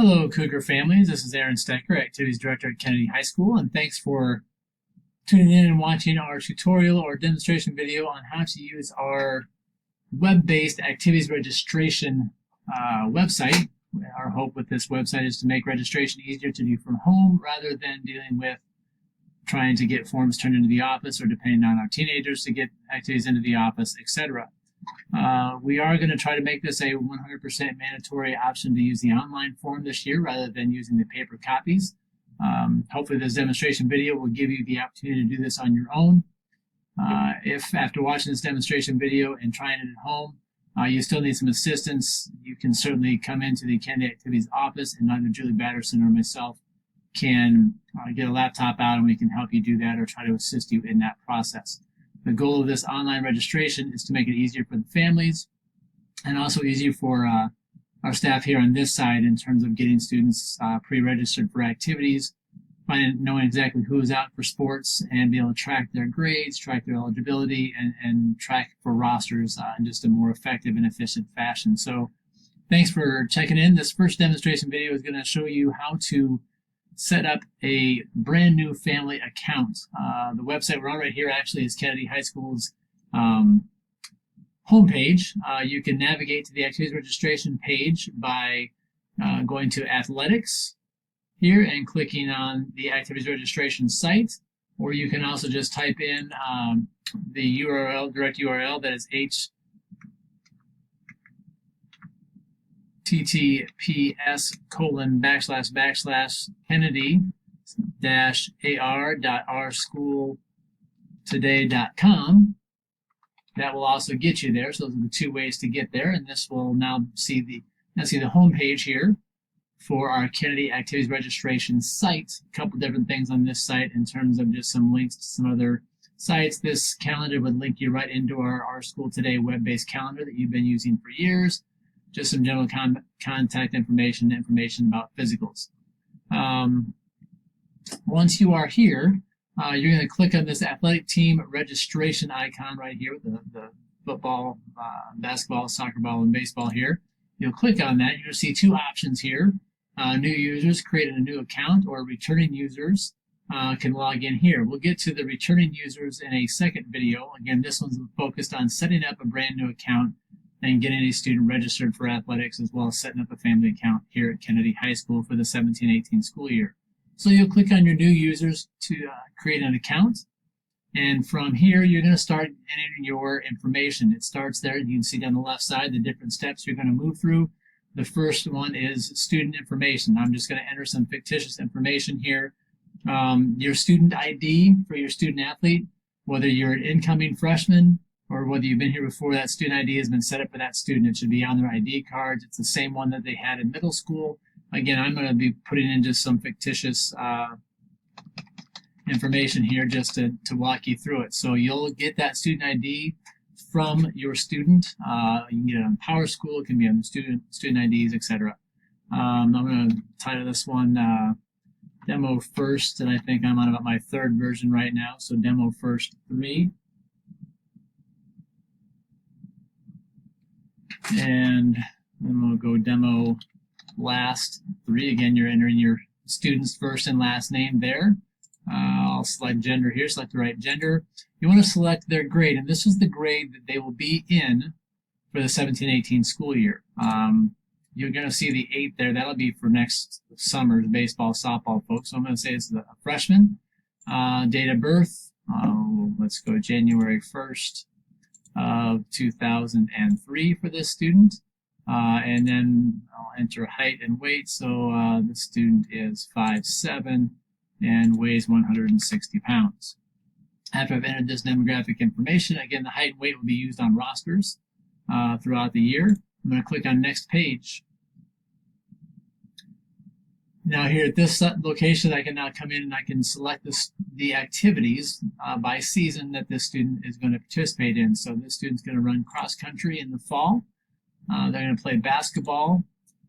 Hello, Cougar families. This is Aaron Stecker, Activities Director at Kennedy High School, and thanks for tuning in and watching our tutorial or demonstration video on how to use our web-based activities registration website. Our hope with this website is to make registration easier to do from home rather than dealing with trying to get forms turned into the office or depending on our teenagers to get activities into the office, etc. We are going to try to make this a 100% mandatory option to use the online form this year rather than using the paper copies. Hopefully this demonstration video will give you the opportunity to do this on your own. If after watching this demonstration video and trying it at home, you still need some assistance, you can certainly come into the Kennedy Activities office and either Julie Batterson or myself can get a laptop out and we can help you do that or try to assist you in that process. The goal of this online registration is to make it easier for the families and also easier for our staff here on this side in terms of getting students pre-registered for activities, knowing exactly who is out for sports and be able to track their grades, track their eligibility, and track for rosters in just a more effective and efficient fashion. So thanks for checking in. This first demonstration video is going to show you how to set up a brand new family account. The website we're on right here actually is Kennedy High School's homepage. You can navigate to the activities registration page by going to athletics here and clicking on the activities registration site, or you can also just type in the URL, direct URL, that is https://kennedy-ar.ourschooltoday.com. That will also get you there. So those are the two ways to get there. And this will now see the home page here for our Kennedy Activities Registration site. A couple different things on this site in terms of just some links to some other sites. This calendar would link you right into our School Today web-based calendar that you've been using for years. Just some general contact information about physicals. Once you are here, you're going to click on this athletic team registration icon right here with the football, basketball, soccer ball, and baseball here. You'll click on that. You're going to see two options here. New users creating a new account, or returning users can log in here. We'll get to the returning users in a second video. Again, this one's focused on setting up a brand new account and getting a student registered for athletics, as well as setting up a family account here at Kennedy High School for the 17-18 school year. So you'll click on your new users to create an account. And from here, you're going to start entering your information. It starts there. You can see down the left side the different steps you're going to move through. The first one is student information. I'm just going to enter some fictitious information here. Your student ID for your student athlete, whether you're an incoming freshman or whether you've been here before, that student ID has been set up for that student. It should be on their ID cards. It's the same one that they had in middle school. Again, I'm going to be putting in just some fictitious information here just to walk you through it. So you'll get that student ID from your student. You can get it on PowerSchool. It can be on the student IDs, etc. I'm going to title this one Demo First, and I think I'm on about my third version right now. So Demo First 3. And then we'll go Demo Last 3. Again, you're entering your student's first and last name there. I'll select gender here, select the right gender. You want to select their grade, and this is the grade that they will be in for the 17-18 school year. You're going to see the 8 there. That'll be for next summer's baseball, softball folks. So I'm going to say it's a freshman. Date of birth, let's go January 1st of 2003 for this student. And then I'll enter height and weight. So the student is 5'7" and weighs 160 pounds. After I've entered this demographic information, again, the height and weight will be used on rosters throughout the year. I'm going to click on next page. Now here at this location, I can now come in and I can select the activities by season that this student is going to participate in. So this student's going to run cross country in the fall. They're going to play basketball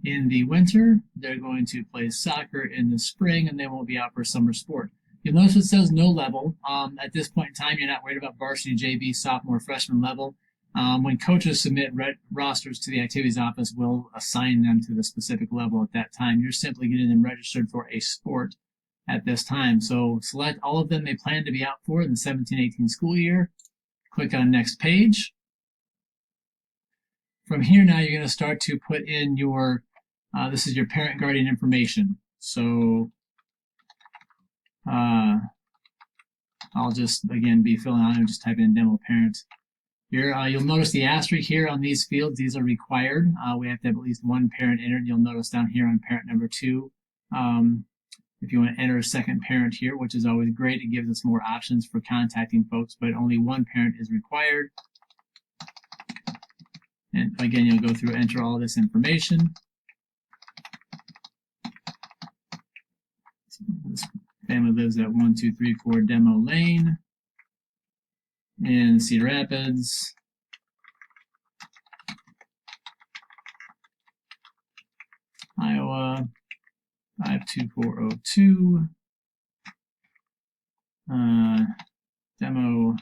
in the winter. They're going to play soccer in the spring, and they won't be out for summer sport. You'll notice it says no level. At this point in time, you're not worried about varsity, JV, sophomore, freshman level. When coaches submit rosters to the activities office, we'll assign them to the specific level at that time. You're simply getting them registered for a sport at this time. So select all of them they plan to be out for in the 17-18 school year. Click on next page. From here now, you're going to start to put in your, this is your parent guardian information. So I'll just, again, be filling out and just type in demo parent. Here, you'll notice the asterisk here on these fields. These are required. We have to have at least one parent entered. You'll notice down here on parent number 2. If you want to enter a second parent here, which is always great, it gives us more options for contacting folks, but only one parent is required. And again, you'll go through, enter all this information. This family lives at 1234 Demo Lane in Cedar Rapids. Iowa 52402. Demo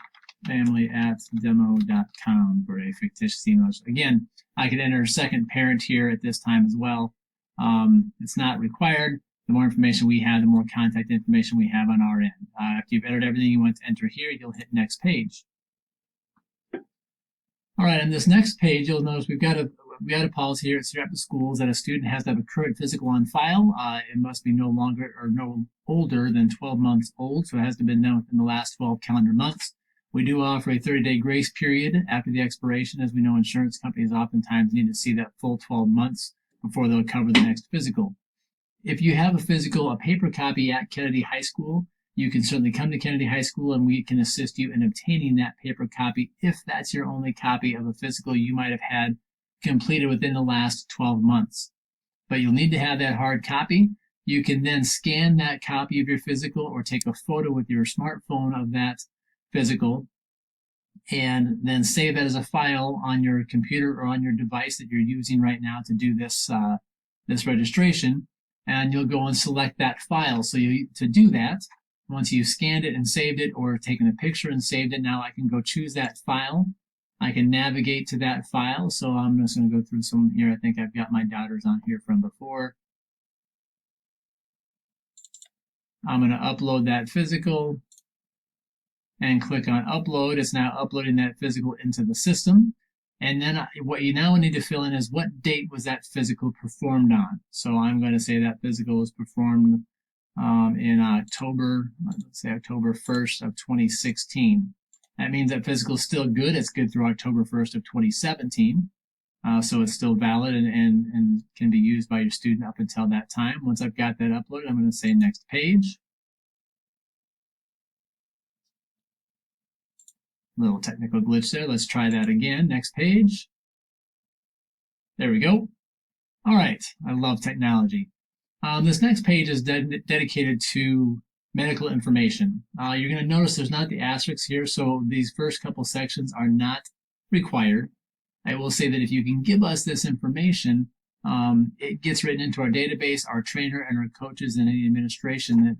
family at demo.com for a fictitious email. Again, I could enter a second parent here at this time as well. It's not required. The more information we have, the more contact information we have on our end. After you've entered everything you want to enter here, you'll hit next page. All right, on this next page, you'll notice we've got a policy here at Cedar Rapids Schools that a student has to have a current physical on file. It must be no longer or no older than 12 months old, so it has to have been done within the last 12 calendar months. We do offer a 30-day grace period after the expiration. As we know, insurance companies oftentimes need to see that full 12 months before they'll cover the next physical. If you have a physical, a paper copy at Kennedy High School, you can certainly come to Kennedy High School and we can assist you in obtaining that paper copy if that's your only copy of a physical you might have had completed within the last 12 months. But you'll need to have that hard copy. You can then scan that copy of your physical or take a photo with your smartphone of that physical and then save that as a file on your computer or on your device that you're using right now to do this this registration, and you'll go and select that file. So to do that, once you've scanned it and saved it or taken a picture and saved it, now I can go choose that file. I can navigate to that file. So I'm just going to go through some here. I think I've got my doubters on here from before. I'm going to upload that physical and click on upload. It's now uploading that physical into the system. And then what you now need to fill in is what date was that physical performed on. So I'm going to say that physical was performed in October, let's say October 1st of 2016. That means that physical is still good. It's good through October 1st of 2017. So it's still valid and can be used by your student up until that time. Once I've got that uploaded, I'm going to say next page. Little technical glitch there. Let's try that again. Next page. There we go. All right. I love technology. This next page is dedicated to medical information. You're going to notice there's not the asterisks here, so these first couple sections are not required. I will say that if you can give us this information, it gets written into our database. Our trainer and our coaches and any administration that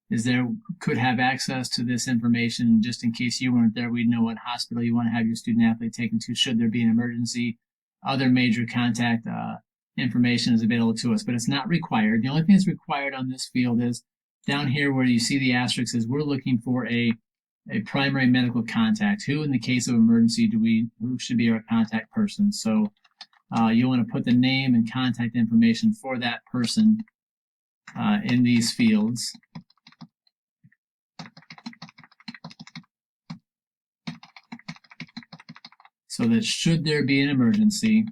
is there could have access to this information. Just in case you weren't there, we'd know what hospital you want to have your student athlete taken to should there be an emergency. Other major contact information is available to us, but it's not required. The only thing that's required on this field is down here where you see the asterisks is we're looking for a primary medical contact. Who, in the case of emergency, who should be our contact person? So you want to put the name and contact information for that person in these fields. So that should there be an emergency,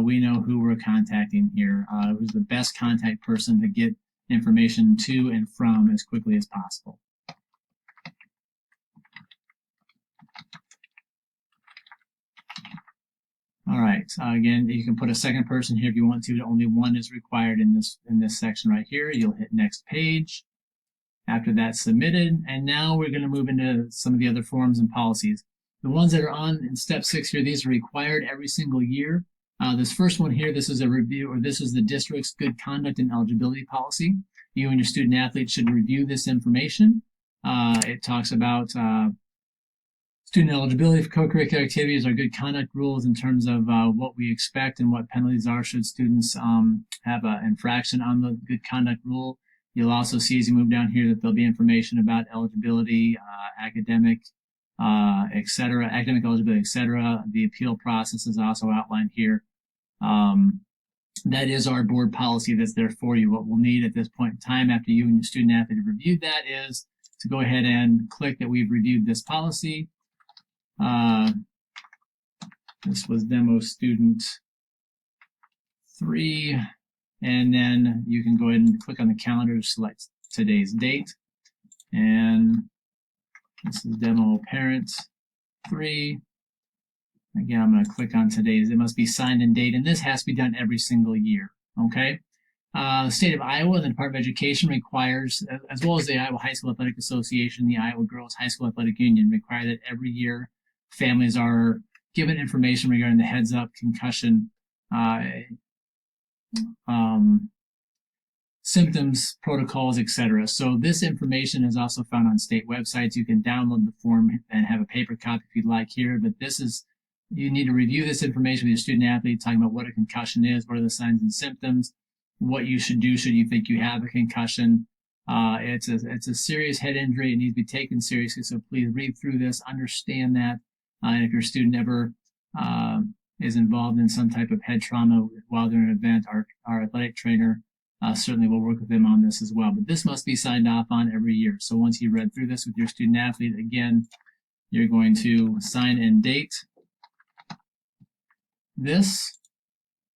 we know who we're contacting here. Who's the best contact person to get information to and from as quickly as possible. All right. Again, you can put a second person here if you want to. Only one is required in this section right here. You'll hit next page. After that's submitted, and now we're going to move into some of the other forms and policies. The ones that are on in step 6 here, these are required every single year. This first one here, this is a review, or this is the district's good conduct and eligibility policy. You and your student athlete should review this information. It talks about Student eligibility for co-curricular activities are good conduct rules in terms of what we expect and what penalties are should students have an infraction on the good conduct rule. You'll also see as you move down here that there'll be information about eligibility, academic, academic eligibility, etc. The appeal process is also outlined here. That is our board policy that's there for you. What we'll need at this point in time after you and your student athlete have reviewed that is to go ahead and click that we've reviewed this policy. This was demo student 3, and then you can go ahead and click on the calendar to select today's date. And this is demo parent 3. Again, I'm going to click on today's. It must be signed in date, and this has to be done every single year. Okay. The state of Iowa and the Department of Education requires, as well as the Iowa High School Athletic Association, the Iowa Girls High School Athletic Union, require that every year families are given information regarding the heads up, concussion, symptoms, protocols, etc. So this information is also found on state websites. You can download the form and have a paper copy if you'd like here, but you need to review this information with your student athlete, talking about what a concussion is, what are the signs and symptoms, what you should do should you think you have a concussion. It's a serious head injury. It needs to be taken seriously, so please read through this, understand that. And if your student ever is involved in some type of head trauma while they're in an event, our athletic trainer certainly will work with them on this as well. But this must be signed off on every year. So once you read through this with your student athlete, again, you're going to sign and date this.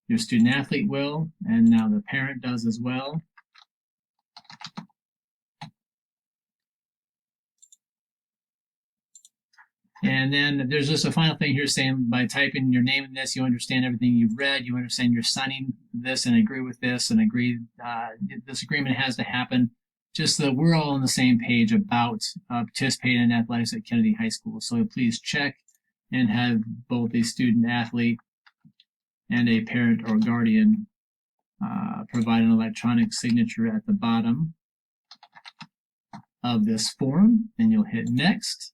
Your student athlete will, and now the parent does as well. And then there's just a final thing here saying by typing your name in this, you understand everything you've read, you understand you're signing this and agree with this and agree this agreement has to happen, just so that we're all on the same page about participating in athletics at Kennedy High School. So please check and have both a student athlete and a parent or guardian provide an electronic signature at the bottom of this form, and you'll hit next.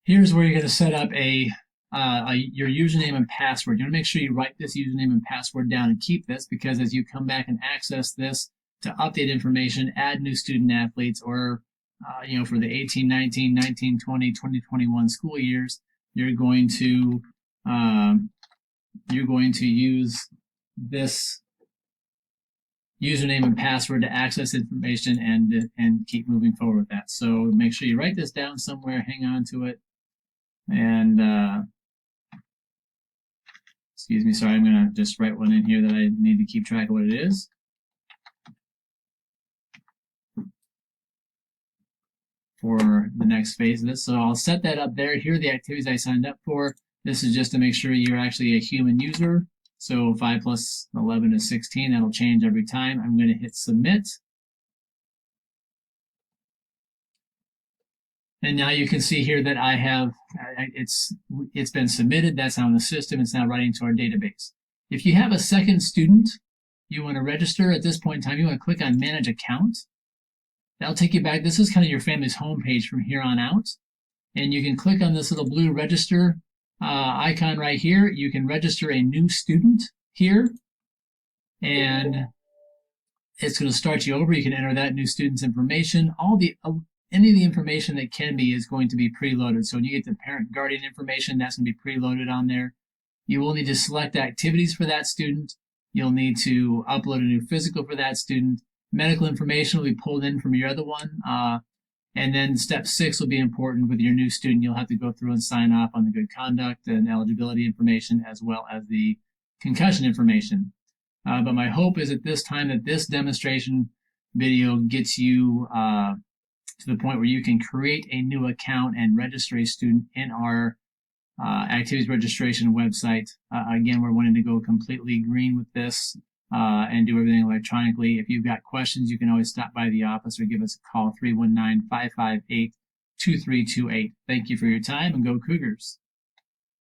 Here's where you're going to set up your username and password. You want to make sure you write this username and password down and keep this, because as you come back and access this to update information, add new student athletes, or for the 18-19, 19-20, 20-21 school years, you're going to use this username and password to access information and keep moving forward with that. So make sure you write this down somewhere, hang on to it. And excuse me, sorry, I'm going to just write one in here that I need to keep track of what it is. For the next phase of this. So I'll set that up there. Here are the activities I signed up for. This is just to make sure you're actually a human user. So 5 plus 11 is 16. That'll change every time. I'm going to hit submit. And now you can see here that I have, it's been submitted. That's on the system. It's now writing to our database. If you have a second student you want to register at this point in time, you want to click on Manage Account. That'll take you back. This is kind of your family's homepage from here on out. And you can click on this little blue register icon right here. You can register a new student here. And it's going to start you over. You can enter that new student's information. Any of the information that can be is going to be preloaded. So when you get the parent guardian information, that's going to be preloaded on there. You will need to select activities for that student. You'll need to upload a new physical for that student. Medical information will be pulled in from your other one. And then step 6 will be important with your new student. You'll have to go through and sign off on the good conduct and eligibility information as well as the concussion information. But my hope is at this time that this demonstration video gets you to the point where you can create a new account and register a student in our activities registration website. Again, we're wanting to go completely green with this and do everything electronically. If you've got questions, you can always stop by the office or give us a call, 319-558-2328. Thank you for your time, and go Cougars.